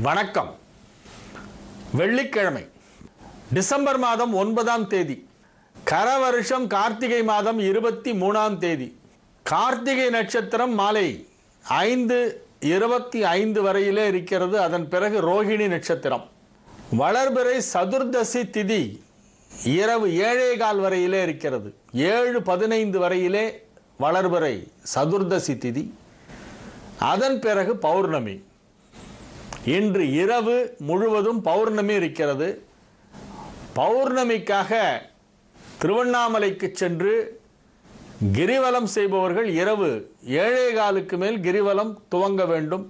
வணக்கம். வெள்ளிக்கிழமை டிசம்பர் மாதம் 9ஆம் தேதி, கரவருஷம் கார்த்திகை மாதம் 23ஆம் தேதி. கார்த்திகை நட்சத்திரம் மாலை 5:25 வரையிலே இருக்கிறது. அதன் பிறகு ரோஹிணி நட்சத்திரம். வளர்பிறை சதுர்தசி திதி இரவு 7:15 வரையிலே இருக்கிறது. 7:15 வரையிலே வளர்பிறை சதுர்தசி திதி. அதன் பிறகு பௌர்ணமி. இன்று இரவு முழுவதும் பௌர்ணமி இருக்கிறது. பௌர்ணமிக்காக திருவண்ணாமலைக்கு சென்று கிரிவலம் செய்பவர்கள் இரவு 7:15 மேல் கிரிவலம் துவங்க வேண்டும்.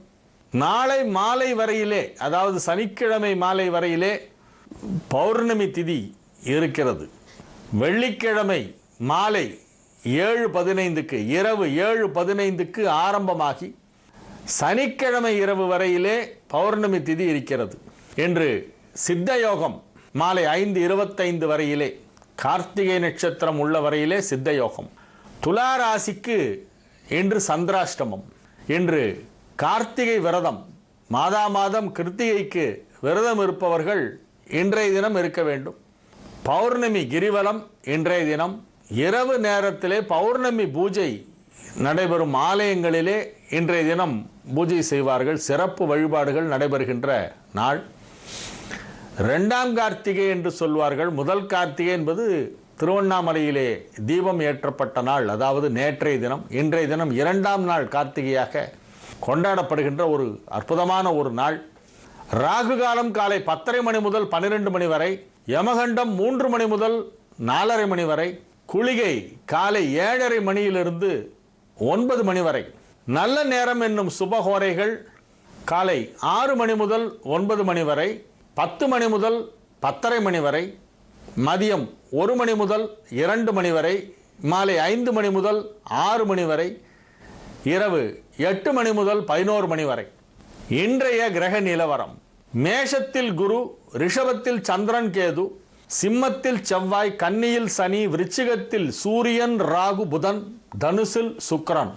நாளை மாலை வரையிலே, அதாவது சனிக்கிழமை மாலை வரையிலே பௌர்ணமி திதி இருக்கிறது. வெள்ளிக்கிழமை மாலை 7:15 இரவு 7:15 ஆரம்பமாகி சனிக்கிழமை இரவு வரையிலே பௌர்ணமி திதி இருக்கிறது. என்று சித்த யோகம் மாலை 5:25 வரையிலே, கார்த்திகை நட்சத்திரம் உள்ள வரையிலே சித்த யோகம். துலா ராசிக்கு இன்று சந்திராஷ்டமம். இன்று கார்த்திகை விரதம், மாதம் கிருத்திகைக்கு விரதம் இருப்பவர்கள் இன்றைய தினம் இருக்க வேண்டும். பௌர்ணமி கிரிவலம் இன்றைய தினம். இரவு நேரத்திலே பௌர்ணமி பூஜை நடைபெறும் ஆலயங்களிலே இன்றைய தினம் பூஜை செய்வார்கள். சிறப்பு வழிபாடுகள் நடைபெறுகின்ற நாள். 2ஆம் கார்த்திகை என்று சொல்வார்கள். முதல் கார்த்திகை என்பது திருவண்ணாமலையிலே தீபம் ஏற்றப்பட்ட நாள், அதாவது நேற்றைய தினம். இன்றைய தினம் 2ஆம் நாள் கார்த்திகையாக கொண்டாடப்படுகின்ற ஒரு அற்புதமான ஒரு நாள். ராகு காலம் காலை 10:30 மணி முதல் 12 மணி வரை. யமகண்டம் 3 மணி முதல் 4:30 மணி வரை. குளிகை காலை 7:30 மணியிலிருந்து 9 மணி வரை. நல்ல நேரம் என்னும் சுபஹோரைகள் காலை 6 மணி முதல் 9 மணி வரை, 10 மணி முதல் 10:30 மணி வரை, மதியம் 1 மணி முதல் 2 மணி வரை, மாலை 5 மணி முதல் 6 மணி வரை, இரவு 8 மணி முதல் 11 மணி வரை. இன்றைய கிரக நிலவரம்: மேஷத்தில் குரு, ரிஷபத்தில் சந்திரன் கேது, சிம்மத்தில் செவ்வாய், கன்னியில் சனி, விருச்சிகத்தில் சூரியன் ராகு புதன், தனுசில் சுக்கிரன்.